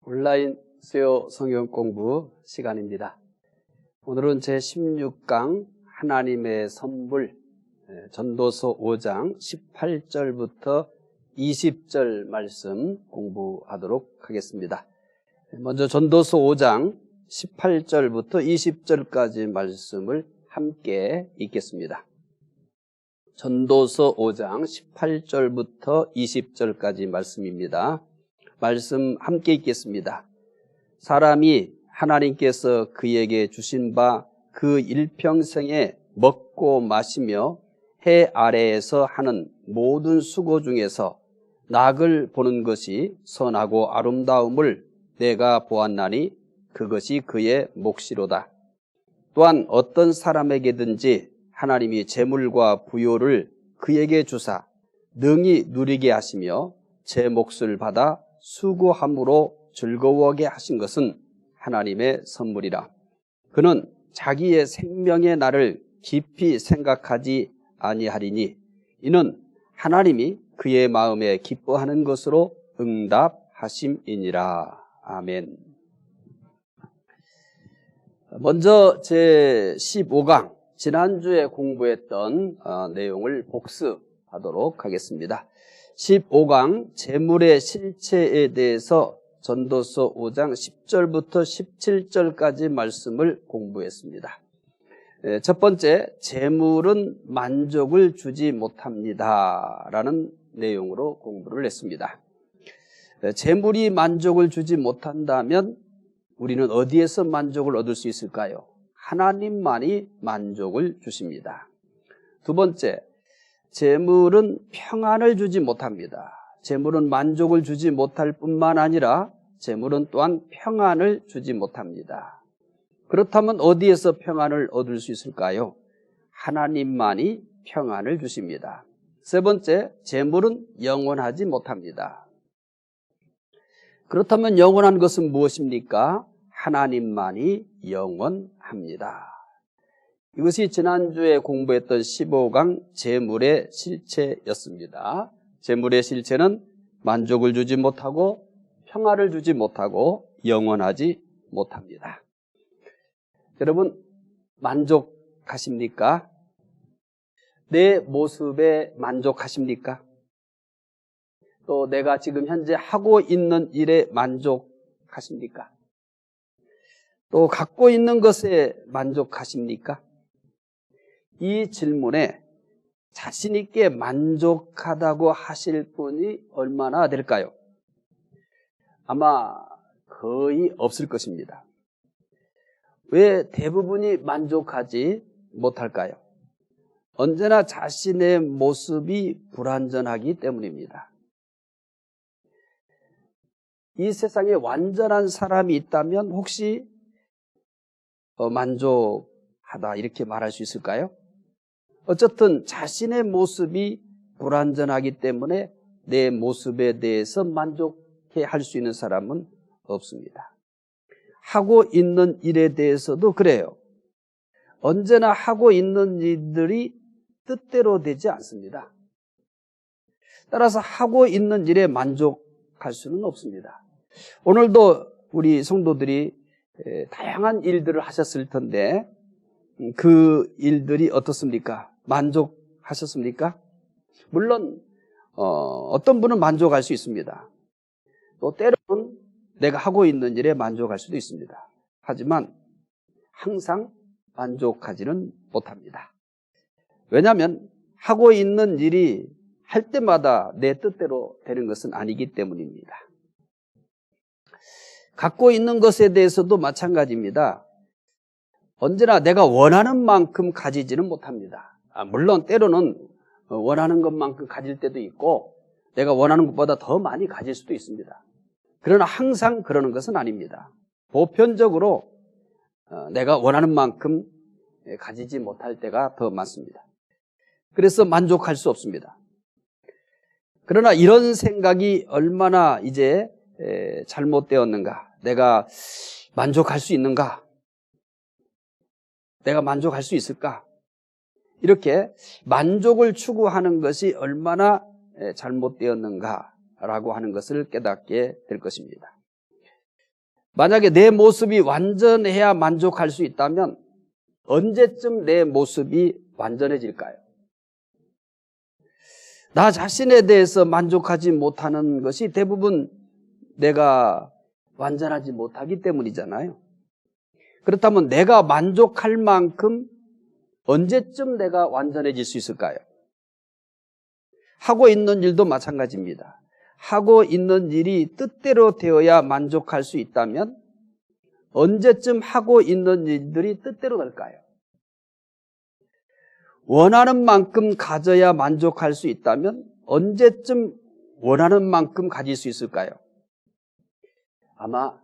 온라인 수요 성경 공부 시간입니다. 오늘은 제16강 하나님의 선물 전도서 5장 18절부터 20절 말씀 공부하도록 하겠습니다. 먼저 전도서 5장 18절부터 20절까지 말씀을 함께 읽겠습니다. 전도서 5장 18절부터 20절까지 말씀입니다. 말씀 함께 읽겠습니다. 사람이 하나님께서 그에게 주신 바 그 일평생에 먹고 마시며 해 아래에서 하는 모든 수고 중에서 낙을 보는 것이 선하고 아름다움을 내가 보았나니 그것이 그의 몫이로다. 또한 어떤 사람에게든지 하나님이 재물과 부요를 그에게 주사 능히 누리게 하시며 제 몫을 받아 수고함으로 즐거워하게 하신 것은 하나님의 선물이라. 그는 자기의 생명의 날을 깊이 생각하지 아니하리니 이는 하나님이 그의 마음에 기뻐하는 것으로 응답하심이니라. 아멘. 먼저 제15강 지난주에 공부했던 내용을 복습하도록 하겠습니다. 15강 재물의 실체에 대해서 전도서 5장 10절부터 17절까지 말씀을 공부했습니다. 첫 번째, 재물은 만족을 주지 못합니다 라는 내용으로 공부를 했습니다. 재물이 만족을 주지 못한다면 우리는 어디에서 만족을 얻을 수 있을까요? 하나님만이 만족을 주십니다. 두 번째, 재물은 평안을 주지 못합니다. 재물은 만족을 주지 못할 뿐만 아니라 재물은 또한 평안을 주지 못합니다. 그렇다면 어디에서 평안을 얻을 수 있을까요? 하나님만이 평안을 주십니다. 세 번째, 재물은 영원하지 못합니다. 그렇다면 영원한 것은 무엇입니까? 하나님만이 영원합니다. 이것이 지난주에 공부했던 15강 재물의 실체였습니다. 재물의 실체는 만족을 주지 못하고 평화를 주지 못하고 영원하지 못합니다. 여러분, 만족하십니까? 내 모습에 만족하십니까? 또 내가 지금 현재 하고 있는 일에 만족하십니까? 또 갖고 있는 것에 만족하십니까? 이 질문에 자신 있게 만족하다고 하실 분이 얼마나 될까요? 아마 거의 없을 것입니다. 왜 대부분이 만족하지 못할까요? 언제나 자신의 모습이 불완전하기 때문입니다. 이 세상에 완전한 사람이 있다면 혹시 만족하다 이렇게 말할 수 있을까요? 어쨌든 자신의 모습이 불완전하기 때문에 내 모습에 대해서 만족해 할 수 있는 사람은 없습니다. 하고 있는 일에 대해서도 그래요. 언제나 하고 있는 일들이 뜻대로 되지 않습니다. 따라서 하고 있는 일에 만족할 수는 없습니다. 오늘도 우리 성도들이 다양한 일들을 하셨을 텐데 그 일들이 어떻습니까? 만족하셨습니까? 물론 어떤 분은 만족할 수 있습니다. 또 때로는 내가 하고 있는 일에 만족할 수도 있습니다. 하지만 항상 만족하지는 못합니다. 왜냐하면 하고 있는 일이 할 때마다 내 뜻대로 되는 것은 아니기 때문입니다. 갖고 있는 것에 대해서도 마찬가지입니다. 언제나 내가 원하는 만큼 가지지는 못합니다. 물론 때로는 원하는 것만큼 가질 때도 있고 내가 원하는 것보다 더 많이 가질 수도 있습니다. 그러나 항상 그러는 것은 아닙니다. 보편적으로 내가 원하는 만큼 가지지 못할 때가 더 많습니다. 그래서 만족할 수 없습니다. 그러나 이런 생각이 얼마나 이제 잘못되었는가? 내가 만족할 수 있는가? 내가 만족할 수 있을까? 이렇게 만족을 추구하는 것이 얼마나 잘못되었는가라고 하는 것을 깨닫게 될 것입니다. 만약에 내 모습이 완전해야 만족할 수 있다면 언제쯤 내 모습이 완전해질까요? 나 자신에 대해서 만족하지 못하는 것이 대부분 내가 완전하지 못하기 때문이잖아요. 그렇다면 내가 만족할 만큼 언제쯤 내가 완전해질 수 있을까요? 하고 있는 일도 마찬가지입니다. 하고 있는 일이 뜻대로 되어야 만족할 수 있다면 언제쯤 하고 있는 일들이 뜻대로 될까요? 원하는 만큼 가져야 만족할 수 있다면 언제쯤 원하는 만큼 가질 수 있을까요? 아마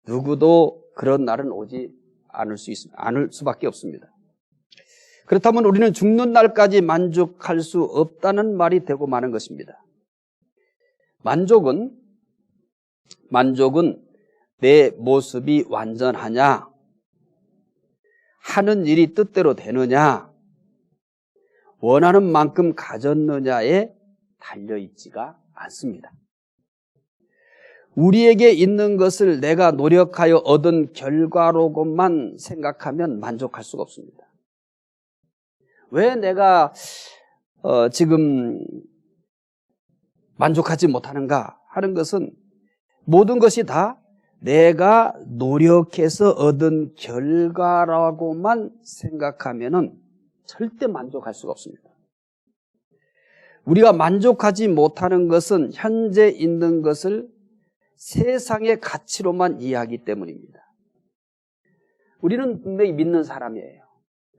누구도 그런 날은 오지 않을 수밖에 없습니다. 그렇다면 우리는 죽는 날까지 만족할 수 없다는 말이 되고 마는 것입니다. 만족은 내 모습이 완전하냐, 하는 일이 뜻대로 되느냐, 원하는 만큼 가졌느냐에 달려있지가 않습니다. 우리에게 있는 것을 내가 노력하여 얻은 결과로만 생각하면 만족할 수가 없습니다. 왜 내가 지금 만족하지 못하는가 하는 것은 모든 것이 다 내가 노력해서 얻은 결과라고만 생각하면은 절대 만족할 수가 없습니다. 우리가 만족하지 못하는 것은 현재 있는 것을 세상의 가치로만 이해하기 때문입니다. 우리는 분명히 믿는 사람이에요.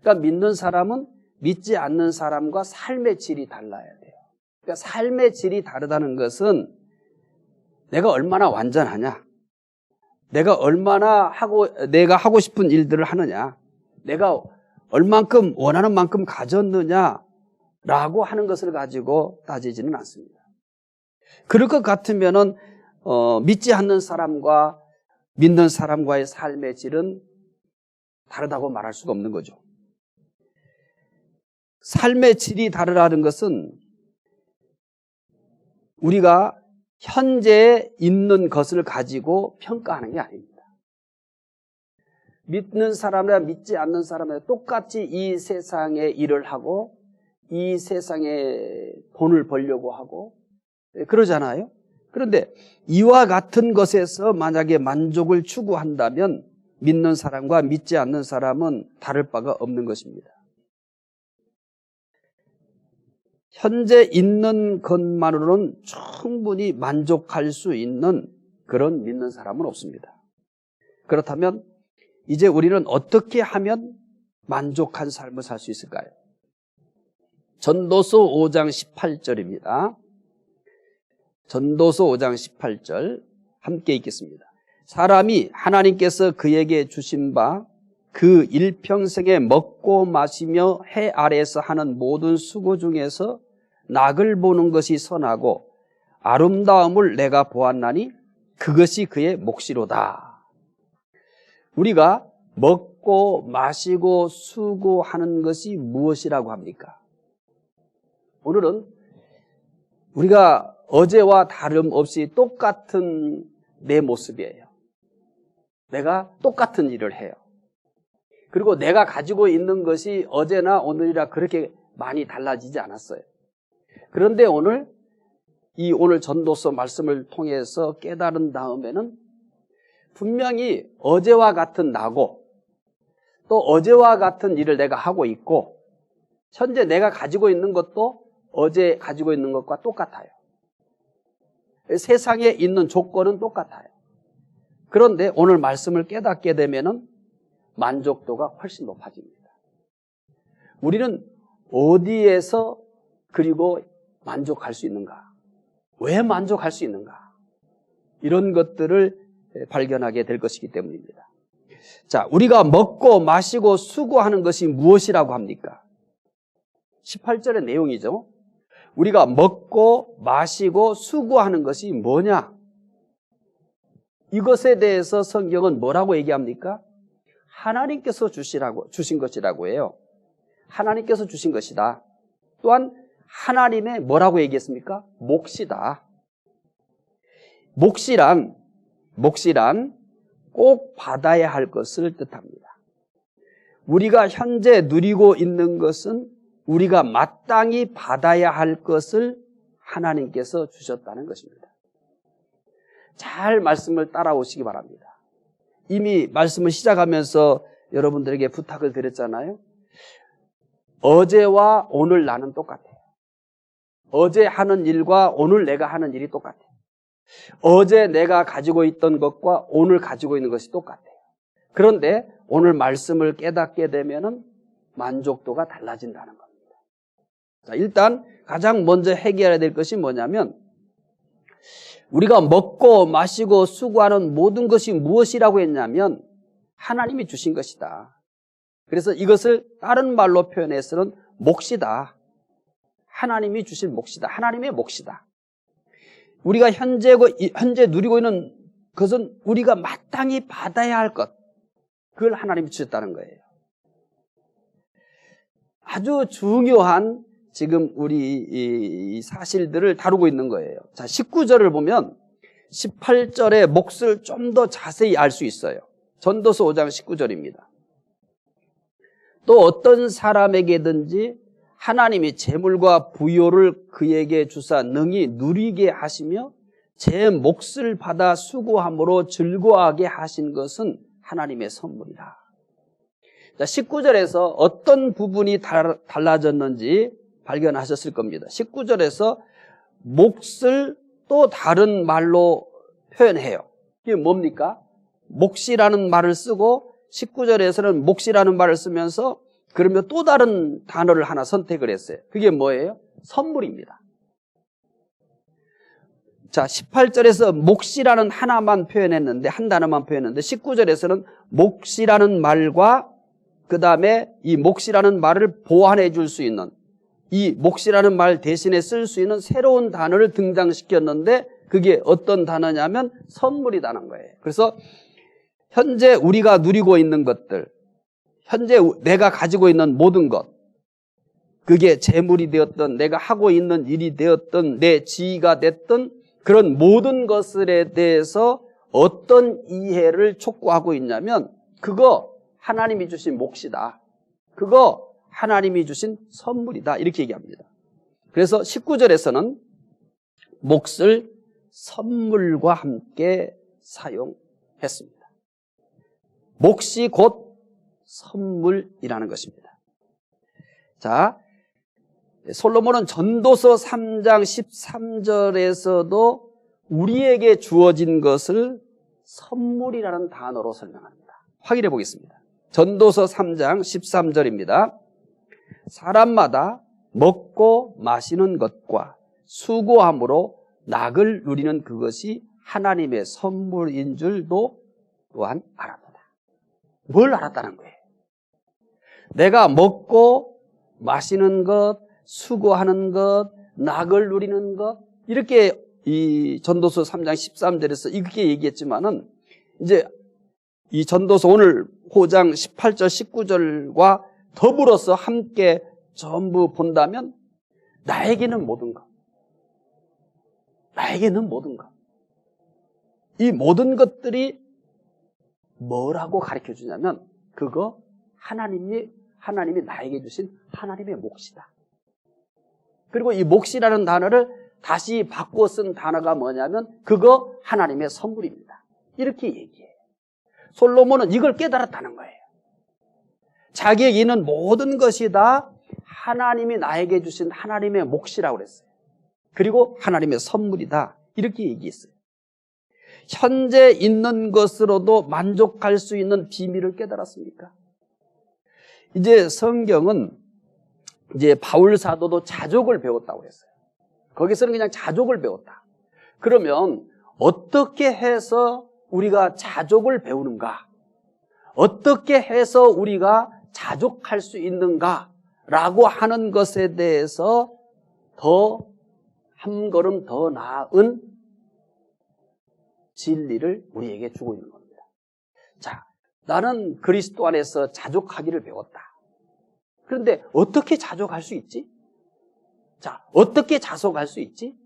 그러니까 믿는 사람은 믿지 않는 사람과 삶의 질이 달라야 돼요. 그러니까 삶의 질이 다르다는 것은 내가 얼마나 완전하냐, 내가 하고 싶은 일들을 하느냐, 내가 얼만큼 원하는 만큼 가졌느냐라고 하는 것을 가지고 따지지는 않습니다. 그럴 것 같으면은 믿지 않는 사람과 믿는 사람과의 삶의 질은 다르다고 말할 수가 없는 거죠. 삶의 질이 다르다는 것은 우리가 현재 있는 것을 가지고 평가하는 게 아닙니다. 믿는 사람이나 믿지 않는 사람이나 똑같이 이 세상에 일을 하고 이 세상에 돈을 벌려고 하고 그러잖아요. 그런데 이와 같은 것에서 만약에 만족을 추구한다면 믿는 사람과 믿지 않는 사람은 다를 바가 없는 것입니다. 현재 있는 것만으로는 충분히 만족할 수 있는 그런 믿는 사람은 없습니다. 그렇다면 이제 우리는 어떻게 하면 만족한 삶을 살 수 있을까요? 전도서 5장 18절입니다. 전도서 5장 18절 함께 읽겠습니다. 사람이 하나님께서 그에게 주신 바 그 일평생에 먹고 마시며 해 아래에서 하는 모든 수고 중에서 낙을 보는 것이 선하고 아름다움을 내가 보았나니 그것이 그의 몫이로다. 우리가 먹고 마시고 수고하는 것이 무엇이라고 합니까? 오늘은 우리가 어제와 다름없이 똑같은 내 모습이에요. 내가 똑같은 일을 해요. 그리고 내가 가지고 있는 것이 어제나 오늘이라 그렇게 많이 달라지지 않았어요. 그런데 오늘 전도서 말씀을 통해서 깨달은 다음에는 분명히 어제와 같은 나고 또 어제와 같은 일을 내가 하고 있고 현재 내가 가지고 있는 것도 어제 가지고 있는 것과 똑같아요. 세상에 있는 조건은 똑같아요. 그런데 오늘 말씀을 깨닫게 되면은 만족도가 훨씬 높아집니다. 우리는 어디에서 그리고 만족할 수 있는가? 왜 만족할 수 있는가? 이런 것들을 발견하게 될 것이기 때문입니다. 자, 우리가 먹고 마시고 수고하는 것이 무엇이라고 합니까? 18절의 내용이죠. 우리가 먹고 마시고 수고하는 것이 뭐냐? 이것에 대해서 성경은 뭐라고 얘기합니까? 하나님께서 주신 것이라고 해요. 하나님께서 주신 것이다. 또한 하나님의 뭐라고 얘기했습니까? 몫이다. 몫이란 꼭 받아야 할 것을 뜻합니다. 우리가 현재 누리고 있는 것은 우리가 마땅히 받아야 할 것을 하나님께서 주셨다는 것입니다. 잘 말씀을 따라오시기 바랍니다. 이미 말씀을 시작하면서 여러분들에게 부탁을 드렸잖아요. 어제와 오늘 나는 똑같아요. 어제 하는 일과 오늘 내가 하는 일이 똑같아요. 어제 내가 가지고 있던 것과 오늘 가지고 있는 것이 똑같아요. 그런데 오늘 말씀을 깨닫게 되면은 만족도가 달라진다는 겁니다. 자, 일단 가장 먼저 해결해야 될 것이 뭐냐면 우리가 먹고 마시고 수고하는 모든 것이 무엇이라고 했냐면 하나님이 주신 것이다. 그래서 이것을 다른 말로 표현해서는 몫이다. 하나님이 주신 몫이다. 하나님의 몫이다. 우리가 현재 누리고 있는 것은 우리가 마땅히 받아야 할 것. 그걸 하나님이 주셨다는 거예요. 아주 중요한 지금 우리 이 사실들을 다루고 있는 거예요. 자, 19절을 보면 18절의 몫을 좀 더 자세히 알 수 있어요. 전도서 5장 19절입니다. 또 어떤 사람에게든지 하나님이 재물과 부요를 그에게 주사 능히 누리게 하시며 제 몫을 받아 수고함으로 즐거워하게 하신 것은 하나님의 선물이다. 자, 19절에서 어떤 부분이 달라졌는지 발견하셨을 겁니다. 19절에서 몫을 또 다른 말로 표현해요. 이게 뭡니까? 몫이라는 말을 쓰고 19절에서는 몫이라는 말을 쓰면서 그러면 또 다른 단어를 하나 선택을 했어요. 그게 뭐예요? 선물입니다. 자, 18절에서 몫이라는 하나만 표현했는데, 한 단어만 표현했는데 19절에서는 몫이라는 말과 그 다음에 이 몫이라는 말을 보완해 줄 수 있는 이 몫이라는 말 대신에 쓸 수 있는 새로운 단어를 등장시켰는데 그게 어떤 단어냐면 선물이라는 거예요. 그래서 현재 우리가 누리고 있는 것들, 현재 내가 가지고 있는 모든 것, 그게 재물이 되었던 내가 하고 있는 일이 되었던 내 지위가 됐던 그런 모든 것들에 대해서 어떤 이해를 촉구하고 있냐면 그거 하나님이 주신 몫이다. 그거 하나님이 주신 선물이다. 이렇게 얘기합니다. 그래서 19절에서는 몫을 선물과 함께 사용했습니다. 몫이 곧 선물이라는 것입니다. 자, 솔로몬은 전도서 3장 13절에서도 우리에게 주어진 것을 선물이라는 단어로 설명합니다. 확인해 보겠습니다. 전도서 3장 13절입니다. 사람마다 먹고 마시는 것과 수고함으로 낙을 누리는 그것이 하나님의 선물인 줄도 또한 알았다. 뭘 알았다는 거예요? 내가 먹고 마시는 것, 수고하는 것, 낙을 누리는 것, 이렇게 이 전도서 3장 13절에서 이렇게 얘기했지만은 이제 이 전도서 오늘 5장 18절 19절과 더불어서 함께 전부 본다면 나에게는 모든 것, 나에게는 모든 것, 이 모든 것들이 뭐라고 가르쳐 주냐면 그거 하나님이 나에게 주신 하나님의 몫이다. 그리고 이 몫이라는 단어를 다시 바꿔 쓴 단어가 뭐냐면 그거 하나님의 선물입니다. 이렇게 얘기해요. 솔로몬은 이걸 깨달았다는 거예요. 자기에게 있는 모든 것이 다 하나님이 나에게 주신 하나님의 몫이라고 그랬어요. 그리고 하나님의 선물이다. 이렇게 얘기했어요. 현재 있는 것으로도 만족할 수 있는 비밀을 깨달았습니까? 이제 성경은 이제 바울 사도도 자족을 배웠다고 했어요. 거기서는 그냥 자족을 배웠다. 그러면 어떻게 해서 우리가 자족을 배우는가? 어떻게 해서 우리가 자족할 수 있는가라고 하는 것에 대해서 더 한 걸음 더 나은 진리를 우리에게 주고 있는 겁니다. 자, 나는 그리스도 안에서 자족하기를 배웠다. 그런데 어떻게 자족할 수 있지? 자, 어떻게 자족할 수 있지?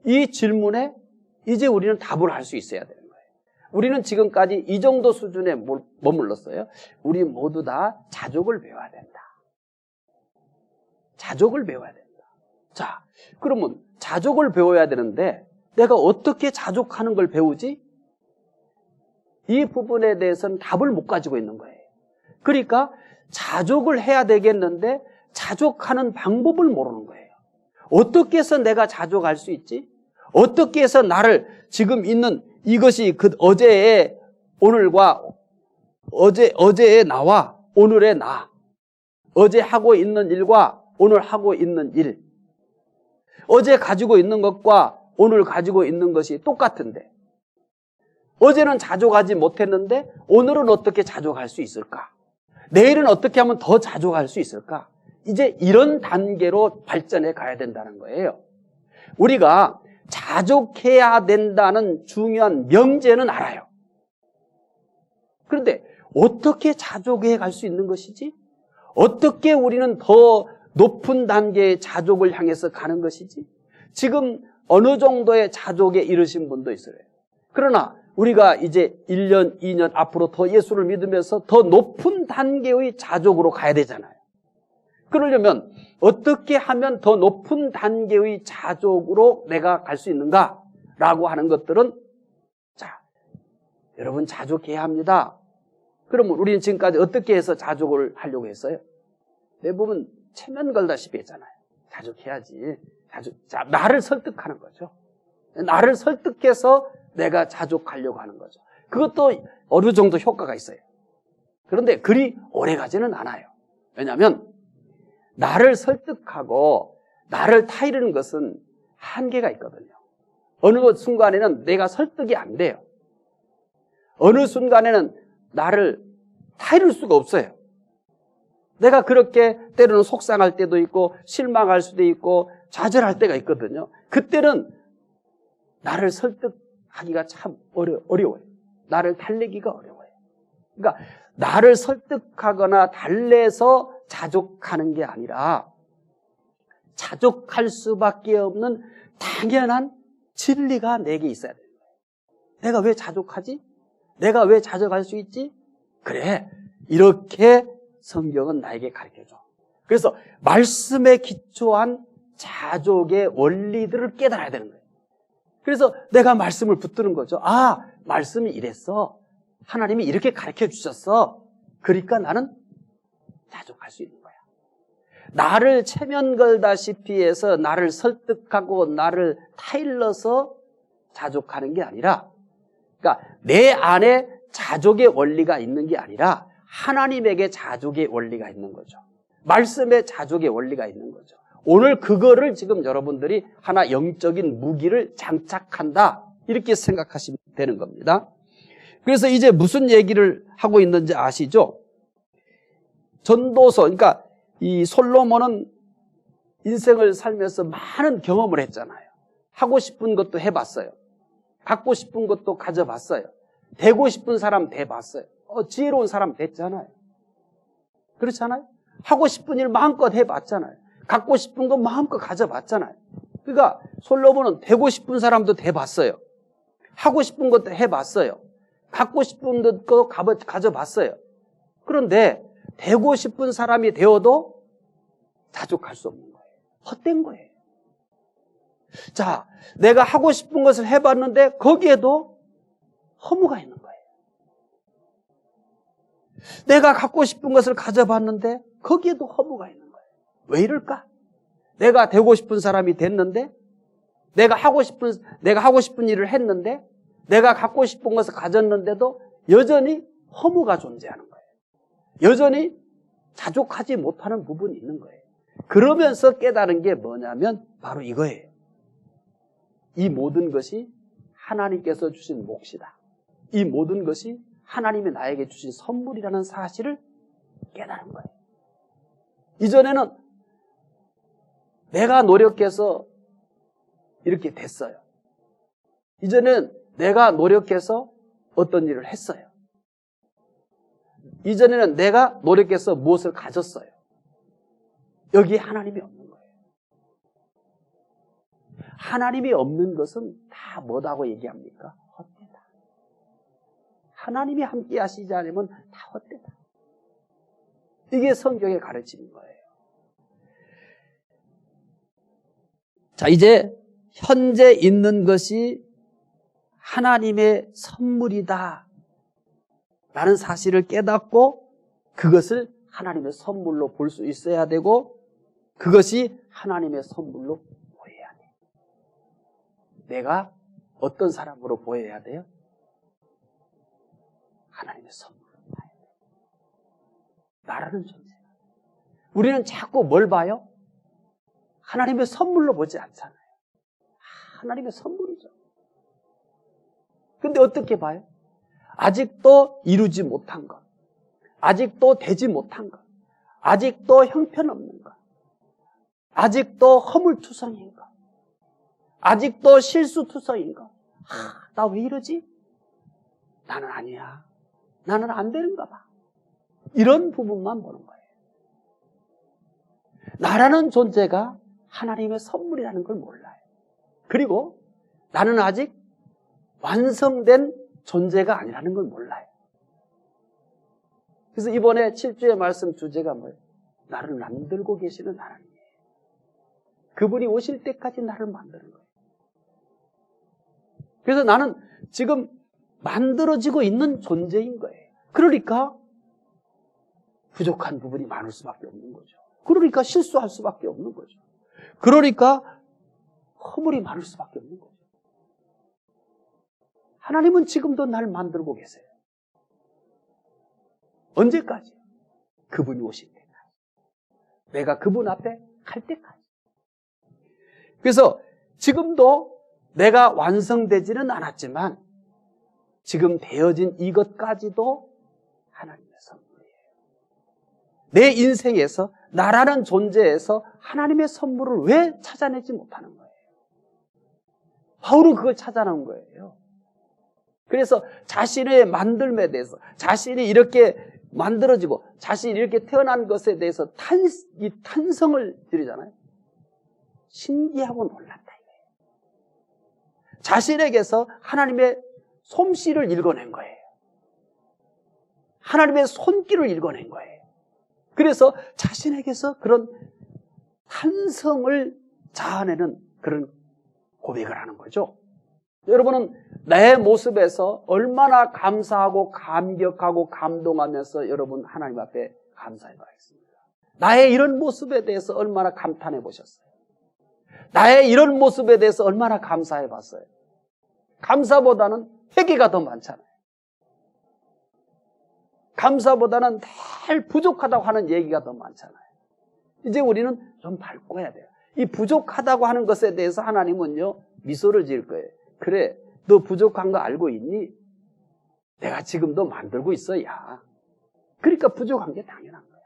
이 질문에 이제 우리는 답을 할 수 있어야 되는 거예요. 우리는 지금까지 이 정도 수준에 머물렀어요. 우리 모두 다 자족을 배워야 된다. 자족을 배워야 된다. 자, 그러면 자족을 배워야 되는데 내가 어떻게 자족하는 걸 배우지? 이 부분에 대해서는 답을 못 가지고 있는 거예요. 그러니까 자족을 해야 되겠는데 자족하는 방법을 모르는 거예요. 어떻게 해서 내가 자족할 수 있지? 어떻게 해서 나를 지금 있는 이것이 그 어제의 오늘과 어제의 나와 오늘의 나, 어제 하고 있는 일과 오늘 하고 있는 일, 어제 가지고 있는 것과 오늘 가지고 있는 것이 똑같은데 어제는 자족하지 못했는데 오늘은 어떻게 자족할 수 있을까? 내일은 어떻게 하면 더 자족할 수 있을까? 이제 이런 단계로 발전해 가야 된다는 거예요. 우리가 자족해야 된다는 중요한 명제는 알아요. 그런데 어떻게 자족해 갈 수 있는 것이지? 어떻게 우리는 더 높은 단계의 자족을 향해서 가는 것이지? 지금 어느 정도의 자족에 이르신 분도 있어요. 그러나 우리가 이제 1년, 2년 앞으로 더 예수를 믿으면서 더 높은 단계의 자족으로 가야 되잖아요. 그러려면 어떻게 하면 더 높은 단계의 자족으로 내가 갈 수 있는가라고 하는 것들은 자, 여러분 자족해야 합니다. 그러면 우리는 지금까지 어떻게 해서 자족을 하려고 했어요? 대부분 체면 걸다시피 했잖아요. 자족해야지. 자, 나를 설득하는 거죠. 나를 설득해서 내가 자족하려고 하는 거죠. 그것도 어느 정도 효과가 있어요. 그런데 그리 오래 가지는 않아요. 왜냐하면 나를 설득하고 나를 타이르는 것은 한계가 있거든요. 어느 순간에는 내가 설득이 안 돼요. 어느 순간에는 나를 타이를 수가 없어요. 내가 그렇게 때로는 속상할 때도 있고 실망할 수도 있고 좌절할 때가 있거든요. 그때는 나를 설득하기가 참 어려워요. 나를 달래기가 어려워요. 그러니까 나를 설득하거나 달래서 자족하는 게 아니라 자족할 수밖에 없는 당연한 진리가 내게 있어야 돼요. 내가 왜 자족하지? 내가 왜 자족할 수 있지? 그래, 이렇게 성경은 나에게 가르쳐줘. 그래서 말씀에 기초한 자족의 원리들을 깨달아야 되는 거예요. 그래서 내가 말씀을 붙드는 거죠. 아, 말씀이 이랬어. 하나님이 이렇게 가르쳐 주셨어. 그러니까 나는 자족할 수 있는 거야. 나를 체면 걸다시피 해서 나를 설득하고 나를 타일러서 자족하는 게 아니라, 그러니까 내 안에 자족의 원리가 있는 게 아니라 하나님에게 자족의 원리가 있는 거죠. 말씀에 자족의 원리가 있는 거죠. 오늘 그거를 지금 여러분들이 하나 영적인 무기를 장착한다, 이렇게 생각하시면 되는 겁니다. 그래서 이제 무슨 얘기를 하고 있는지 아시죠? 전도서, 그러니까 이 솔로몬은 인생을 살면서 많은 경험을 했잖아요. 하고 싶은 것도 해봤어요. 갖고 싶은 것도 가져봤어요. 되고 싶은 사람 돼봤어요. 지혜로운 사람 됐잖아요. 그렇잖아요? 하고 싶은 일 마음껏 해봤잖아요. 갖고 싶은 거 마음껏 가져봤잖아요. 그러니까 솔로몬은 되고 싶은 사람도 돼봤어요. 하고 싶은 것도 해봤어요. 갖고 싶은 것도 가져봤어요. 그런데 되고 싶은 사람이 되어도 자족할 수 없는 거예요. 헛된 거예요. 자, 내가 하고 싶은 것을 해봤는데 거기에도 허무가 있는 거예요. 내가 갖고 싶은 것을 가져봤는데 거기에도 허무가 있는 거예요. 왜 이럴까? 내가 되고 싶은 사람이 됐는데, 내가 하고 싶은 일을 했는데, 내가 갖고 싶은 것을 가졌는데도 여전히 허무가 존재하는 거예요. 여전히 자족하지 못하는 부분이 있는 거예요. 그러면서 깨달은 게 뭐냐면 바로 이거예요. 이 모든 것이 하나님께서 주신 몫이다. 이 모든 것이 하나님이 나에게 주신 선물이라는 사실을 깨달은 거예요. 이전에는 내가 노력해서 이렇게 됐어요. 이전에는 내가 노력해서 어떤 일을 했어요. 이전에는 내가 노력해서 무엇을 가졌어요. 여기에 하나님이 없는 거예요. 하나님이 없는 것은 다 뭐라고 얘기합니까? 헛되다. 하나님이 함께 하시지 않으면 다 헛되다. 이게 성경의 가르침인 거예요. 자, 이제 현재 있는 것이 하나님의 선물이다 라는 사실을 깨닫고 그것을 하나님의 선물로 볼 수 있어야 되고 그것이 하나님의 선물로 보여야 돼요. 내가 어떤 사람으로 보여야 돼요? 하나님의 선물로 봐야 돼요. 나라는 존재. 우리는 자꾸 뭘 봐요? 하나님의 선물로 보지 않잖아요. 하나님의 선물이죠. 근데 어떻게 봐요? 아직도 이루지 못한 것, 아직도 되지 못한 것, 아직도 형편없는 것, 아직도 허물투성인 것, 아직도 실수투성인 것. 나 왜 이러지? 나는 아니야. 나는 안 되는가 봐. 이런 부분만 보는 거예요. 나라는 존재가 하나님의 선물이라는 걸 몰라요. 그리고 나는 아직 완성된 존재가 아니라는 걸 몰라요. 그래서 이번에 7주의 말씀 주제가 뭐예요? 나를 만들고 계시는 하나님이에요. 그분이 오실 때까지 나를 만드는 거예요. 그래서 나는 지금 만들어지고 있는 존재인 거예요. 그러니까 부족한 부분이 많을 수밖에 없는 거죠. 그러니까 실수할 수밖에 없는 거죠. 그러니까 허물이 많을 수밖에 없는 거죠. 하나님은 지금도 나를 만들고 계세요. 언제까지? 그분이 오실 때까지. 내가 그분 앞에 갈 때까지. 그래서 지금도 내가 완성되지는 않았지만 지금 되어진 이것까지도 하나님의 선물이에요. 내 인생에서 나라는 존재에서 하나님의 선물을 왜 찾아내지 못하는 거예요? 바울은 그걸 찾아낸 거예요. 그래서 자신의 만들음에 대해서, 자신이 이렇게 만들어지고 자신이 이렇게 태어난 것에 대해서 탄성을 드리잖아요. 신기하고 놀랐다 이거예요. 자신에게서 하나님의 솜씨를 읽어낸 거예요. 하나님의 손길을 읽어낸 거예요. 그래서 자신에게서 그런 탄성을 자아내는 그런 고백을 하는 거죠. 여러분은 내 모습에서 얼마나 감사하고 감격하고 감동하면서 여러분 하나님 앞에 감사해 봐야겠습니다. 나의 이런 모습에 대해서 얼마나 감탄해 보셨어요? 나의 이런 모습에 대해서 얼마나 감사해 봤어요? 감사보다는 회개가 더 많잖아요. 감사보다는 늘 부족하다고 하는 얘기가 더 많잖아요. 이제 우리는 좀 바꿔야 돼요. 이 부족하다고 하는 것에 대해서 하나님은요 미소를 지을 거예요. 그래, 너 부족한 거 알고 있니? 내가 지금도 만들고 있어, 야. 그러니까 부족한 게 당연한 거야.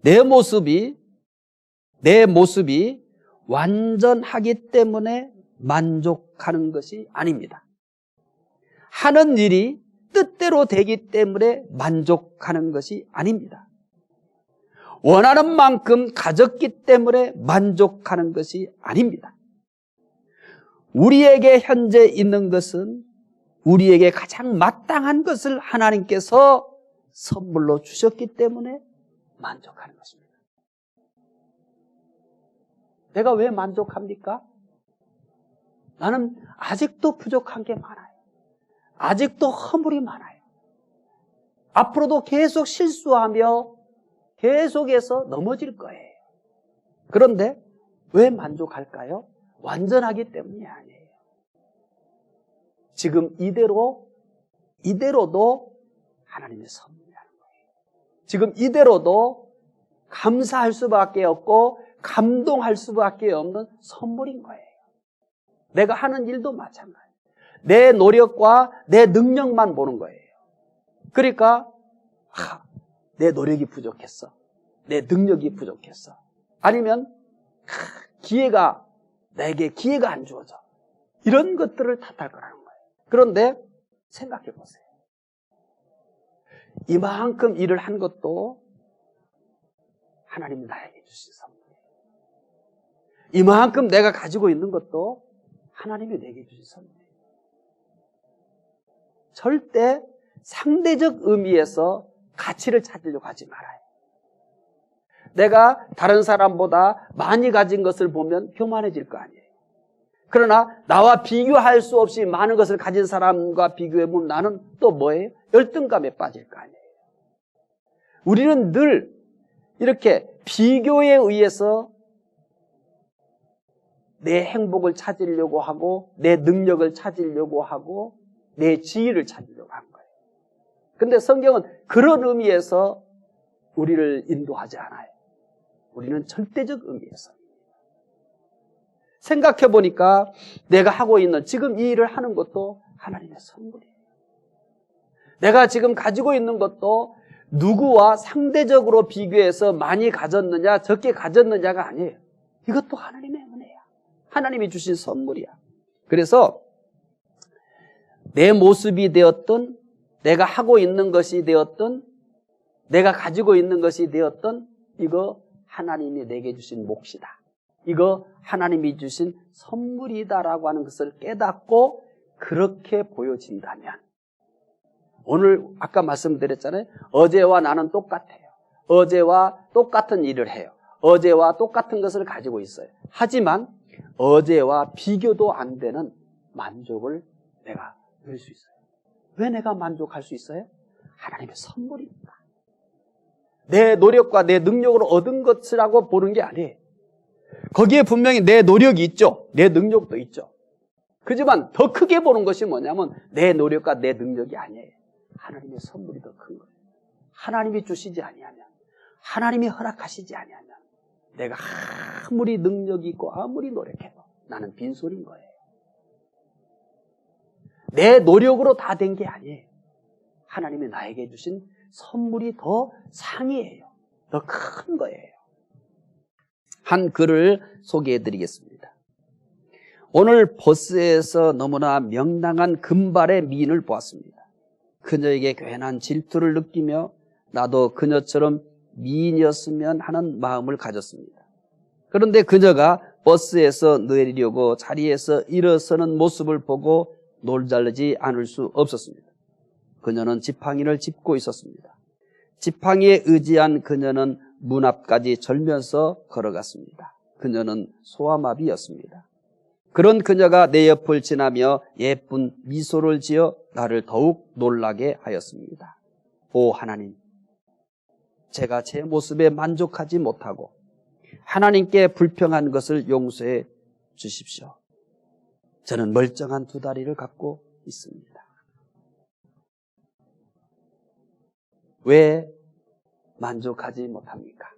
내 모습이 완전하기 때문에 만족하는 것이 아닙니다. 하는 일이 뜻대로 되기 때문에 만족하는 것이 아닙니다. 원하는 만큼 가졌기 때문에 만족하는 것이 아닙니다. 우리에게 현재 있는 것은 우리에게 가장 마땅한 것을 하나님께서 선물로 주셨기 때문에 만족하는 것입니다. 내가 왜 만족합니까? 나는 아직도 부족한 게 많아요. 아직도 허물이 많아요. 앞으로도 계속 실수하며 계속해서 넘어질 거예요. 그런데 왜 만족할까요? 완전하기 때문이 아니에요. 지금 이대로도 하나님의 선물이라는 거예요. 지금 이대로도 감사할 수밖에 없고 감동할 수밖에 없는 선물인 거예요. 내가 하는 일도 마찬가지예요. 내 노력과 내 능력만 보는 거예요. 그러니까 내 노력이 부족했어. 내 능력이 부족했어. 아니면 내게 기회가 안 주어져. 이런 것들을 탓할 거라는 거예요. 그런데 생각해 보세요. 이만큼 일을 한 것도 하나님이 나에게 주신 선물이에요. 이만큼 내가 가지고 있는 것도 하나님이 내게 주신 선물이에요. 절대 상대적 의미에서 가치를 찾으려고 하지 말아요. 내가 다른 사람보다 많이 가진 것을 보면 교만해질 거 아니에요. 그러나 나와 비교할 수 없이 많은 것을 가진 사람과 비교해보면 나는 또 뭐예요? 열등감에 빠질 거 아니에요. 우리는 늘 이렇게 비교에 의해서 내 행복을 찾으려고 하고 내 능력을 찾으려고 하고 내 지위를 찾으려고 하는 거예요. 그런데 성경은 그런 의미에서 우리를 인도하지 않아요. 우리는 절대적 의미에서. 생각해 보니까 내가 하고 있는 지금 이 일을 하는 것도 하나님의 선물이에요. 내가 지금 가지고 있는 것도 누구와 상대적으로 비교해서 많이 가졌느냐 적게 가졌느냐가 아니에요. 이것도 하나님의 은혜야. 하나님이 주신 선물이야. 그래서 내 모습이 되었던 내가 하고 있는 것이 되었던 내가 가지고 있는 것이 되었던 이거 하나님이 내게 주신 몫이다. 이거 하나님이 주신 선물이다라고 하는 것을 깨닫고 그렇게 보여진다면 오늘 아까 말씀드렸잖아요. 어제와 나는 똑같아요. 어제와 똑같은 일을 해요. 어제와 똑같은 것을 가지고 있어요. 하지만 어제와 비교도 안 되는 만족을 내가 누릴 수 있어요. 왜 내가 만족할 수 있어요? 하나님의 선물입니다. 내 노력과 내 능력으로 얻은 것이라고 보는 게 아니에요. 거기에 분명히 내 노력이 있죠. 내 능력도 있죠. 그렇지만 더 크게 보는 것이 뭐냐면 내 노력과 내 능력이 아니에요. 하나님의 선물이 더 큰 거예요. 하나님이 주시지 아니하면, 하나님이 허락하시지 아니하면 내가 아무리 능력이 있고 아무리 노력해도 나는 빈손인 거예요. 내 노력으로 다 된 게 아니에요. 하나님이 나에게 주신 선물이 더 상이에요. 더 큰 거예요. 한 글을 소개해 드리겠습니다. 오늘 버스에서 너무나 명랑한 금발의 미인을 보았습니다. 그녀에게 괜한 질투를 느끼며 나도 그녀처럼 미인이었으면 하는 마음을 가졌습니다. 그런데 그녀가 버스에서 내리려고 자리에서 일어서는 모습을 보고 놀라지 않을 수 없었습니다. 그녀는 지팡이를 짚고 있었습니다. 지팡이에 의지한 그녀는 문 앞까지 절면서 걸어갔습니다. 그녀는 소아마비였습니다. 그런 그녀가 내 옆을 지나며 예쁜 미소를 지어 나를 더욱 놀라게 하였습니다. 오 하나님, 제가 제 모습에 만족하지 못하고 하나님께 불평한 것을 용서해 주십시오. 저는 멀쩡한 두 다리를 갖고 있습니다. 왜 만족하지 못합니까?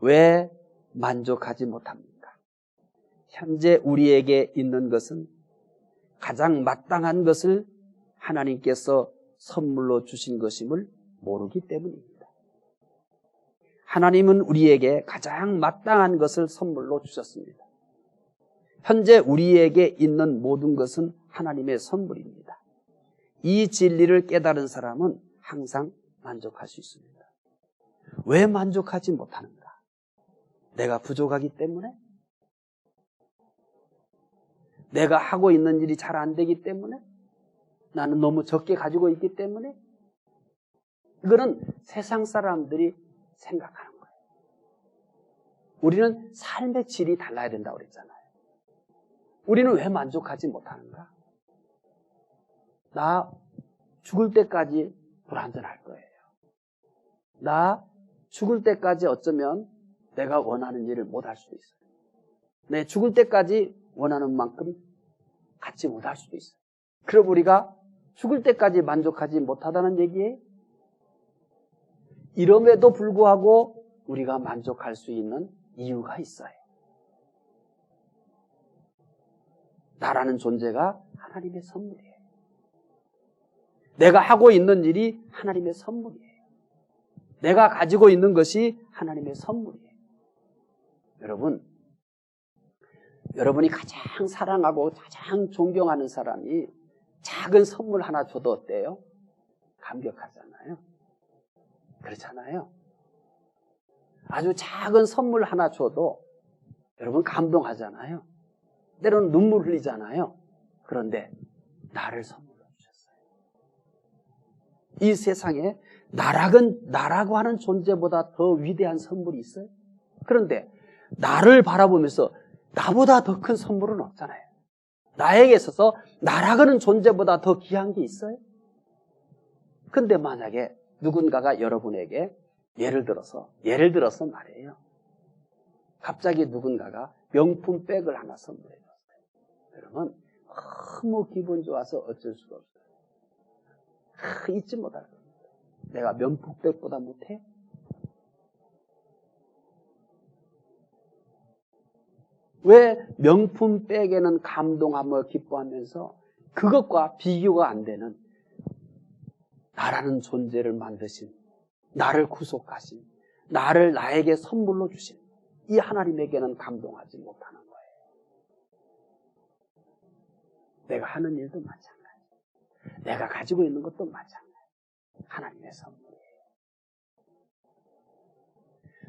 왜 만족하지 못합니까? 현재 우리에게 있는 것은 가장 마땅한 것을 하나님께서 선물로 주신 것임을 모르기 때문입니다. 하나님은 우리에게 가장 마땅한 것을 선물로 주셨습니다. 현재 우리에게 있는 모든 것은 하나님의 선물입니다. 이 진리를 깨달은 사람은 항상 만족할 수 있습니다. 왜 만족하지 못하는가? 내가 부족하기 때문에? 내가 하고 있는 일이 잘 안 되기 때문에? 나는 너무 적게 가지고 있기 때문에? 이거는 세상 사람들이 생각하는 거예요. 우리는 삶의 질이 달라야 된다고 그랬잖아요. 우리는 왜 만족하지 못하는가? 나 죽을 때까지 불완전할 거예요. 나 죽을 때까지 어쩌면 내가 원하는 일을 못할 수도 있어요. 내 죽을 때까지 원하는 만큼 갖지 못할 수도 있어요. 그럼 우리가 죽을 때까지 만족하지 못하다는 얘기예요. 이럼에도 불구하고 우리가 만족할 수 있는 이유가 있어요. 나라는 존재가 하나님의 선물이에요. 내가 하고 있는 일이 하나님의 선물이에요. 내가 가지고 있는 것이 하나님의 선물이에요. 여러분이 가장 사랑하고 가장 존경하는 사람이 작은 선물 하나 줘도 어때요? 감격하잖아요. 그렇잖아요. 아주 작은 선물 하나 줘도 여러분 감동하잖아요. 때로는 눈물 흘리잖아요. 그런데 나를 선물로 주셨어요. 이 세상에 나라고 하는 존재보다 더 위대한 선물이 있어요? 그런데 나를 바라보면서 나보다 더 큰 선물은 없잖아요. 나에게 있어서 나라고 하는 존재보다 더 귀한 게 있어요? 근데 만약에 누군가가 여러분에게 예를 들어서 말이에요. 갑자기 누군가가 명품 백을 하나 선물해 줬어요. 그러면 너무 기분 좋아서 어쩔 수가 없어요. 잊지 못할 겁니다. 내가 명품 백보다 못해? 왜 명품 백에는 감동하며 기뻐하면서 그것과 비교가 안 되는 나라는 존재를 만드신, 나를 구속하신, 나를 나에게 선물로 주신 이 하나님에게는 감동하지 못하는 거예요. 내가 하는 일도 마찬가지, 내가 가지고 있는 것도 마찬가지. 하나님의 선물이에요.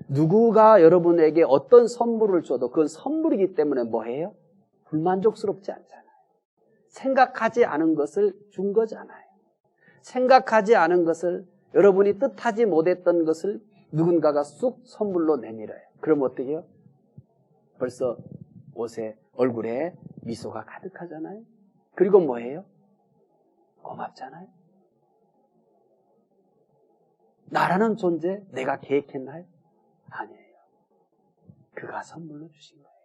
누구가 여러분에게 어떤 선물을 줘도 그건 선물이기 때문에 뭐해요? 불만족스럽지 않잖아요. 생각하지 않은 것을 준 거잖아요. 생각하지 않은 것을, 여러분이 뜻하지 못했던 것을 누군가가 쑥 선물로 내밀어요. 그럼 어떻게 해요? 벌써 옷에, 얼굴에 미소가 가득하잖아요. 그리고 뭐해요? 고맙잖아요. 나라는 존재 내가 계획했나요? 아니에요. 그가 선물로 주신 거예요.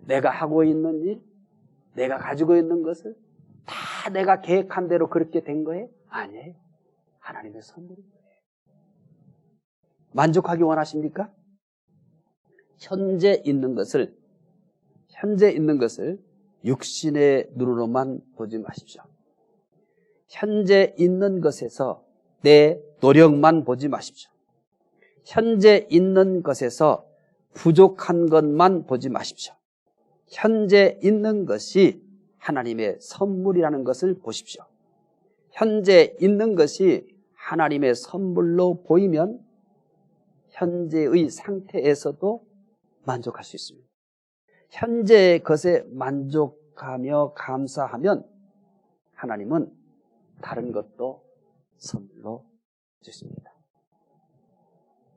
내가 하고 있는 일, 내가 가지고 있는 것을 다 내가 계획한 대로 그렇게 된 거예요? 아니에요. 하나님의 선물인 거예요. 만족하기 원하십니까? 현재 있는 것을 육신의 눈으로만 보지 마십시오. 현재 있는 것에서 내 노력만 보지 마십시오. 현재 있는 것에서 부족한 것만 보지 마십시오. 현재 있는 것이 하나님의 선물이라는 것을 보십시오. 현재 있는 것이 하나님의 선물로 보이면 현재의 상태에서도 만족할 수 있습니다. 현재의 것에 만족하며 감사하면 하나님은 다른 것도 선물로 주십니다.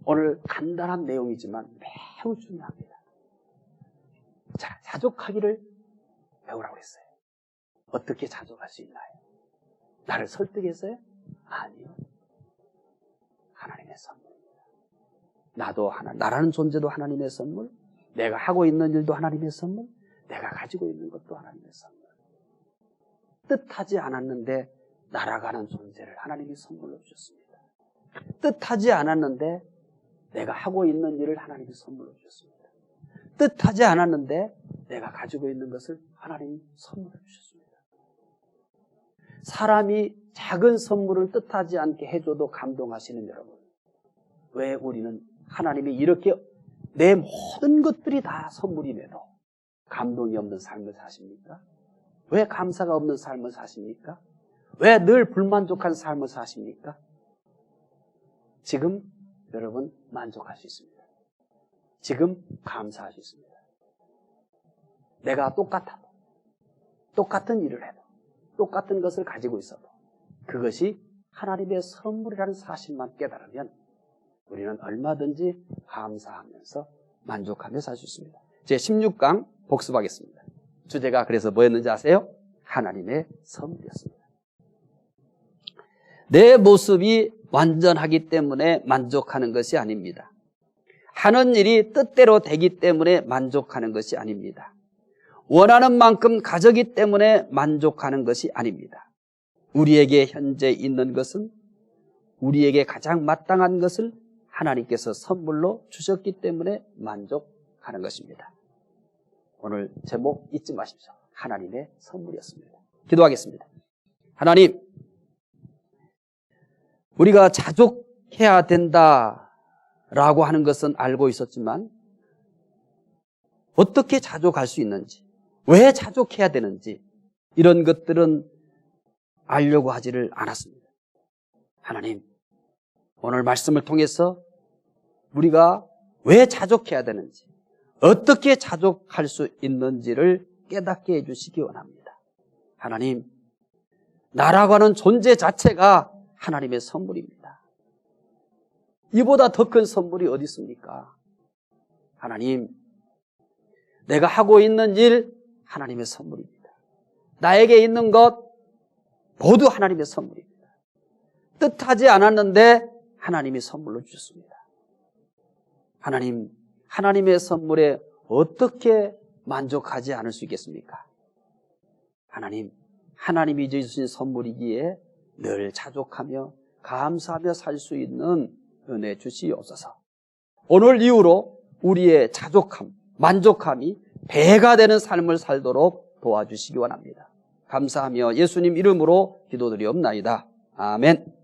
오늘 간단한 내용이지만 매우 중요합니다. 자, 자족하기를 배우라고 했어요. 어떻게 자족할 수 있나요? 나를 설득했어요? 아니요. 하나님의 선물입니다. 나라는 존재도 하나님의 선물, 내가 하고 있는 일도 하나님의 선물, 내가 가지고 있는 것도 하나님의 선물. 뜻하지 않았는데 날아가는 존재를 하나님이 선물로 주셨습니다. 뜻하지 않았는데 내가 하고 있는 일을 하나님이 선물로 주셨습니다. 뜻하지 않았는데 내가 가지고 있는 것을 하나님이 선물로 주셨습니다. 사람이 작은 선물을 뜻하지 않게 해줘도 감동하시는 여러분, 왜 우리는 하나님이 이렇게 내 모든 것들이 다 선물임에도 감동이 없는 삶을 사십니까? 왜 감사가 없는 삶을 사십니까? 왜 늘 불만족한 삶을 사십니까? 지금 여러분 만족할 수 있습니다. 지금 감사할 수 있습니다. 내가 똑같은 일을 해도, 똑같은 것을 가지고 있어도 그것이 하나님의 선물이라는 사실만 깨달으면 우리는 얼마든지 감사하면서 만족하며 살 수 있습니다. 제 16강 복습하겠습니다. 주제가 그래서 뭐였는지 아세요? 하나님의 선물이었습니다. 내 모습이 완전하기 때문에 만족하는 것이 아닙니다. 하는 일이 뜻대로 되기 때문에 만족하는 것이 아닙니다. 원하는 만큼 가졌기 때문에 만족하는 것이 아닙니다. 우리에게 현재 있는 것은 우리에게 가장 마땅한 것을 하나님께서 선물로 주셨기 때문에 만족하는 것입니다. 오늘 제목 잊지 마십시오. 하나님의 선물이었습니다. 기도하겠습니다. 하나님, 우리가 자족해야 된다라고 하는 것은 알고 있었지만 어떻게 자족할 수 있는지, 왜 자족해야 되는지 이런 것들은 알려고 하지를 않았습니다. 하나님, 오늘 말씀을 통해서 우리가 왜 자족해야 되는지, 어떻게 자족할 수 있는지를 깨닫게 해주시기 원합니다. 하나님, 나라고 하는 존재 자체가 하나님의 선물입니다. 이보다 더 큰 선물이 어디 있습니까? 하나님, 내가 하고 있는 일 하나님의 선물입니다. 나에게 있는 것 모두 하나님의 선물입니다. 뜻하지 않았는데 하나님이 선물로 주셨습니다. 하나님, 하나님의 선물에 어떻게 만족하지 않을 수 있겠습니까? 하나님, 하나님이 주신 선물이기에 늘 자족하며 감사하며 살 수 있는 은혜 주시옵소서. 오늘 이후로 우리의 자족함, 만족함이 배가 되는 삶을 살도록 도와주시기 원합니다. 감사하며 예수님 이름으로 기도드리옵나이다. 아멘.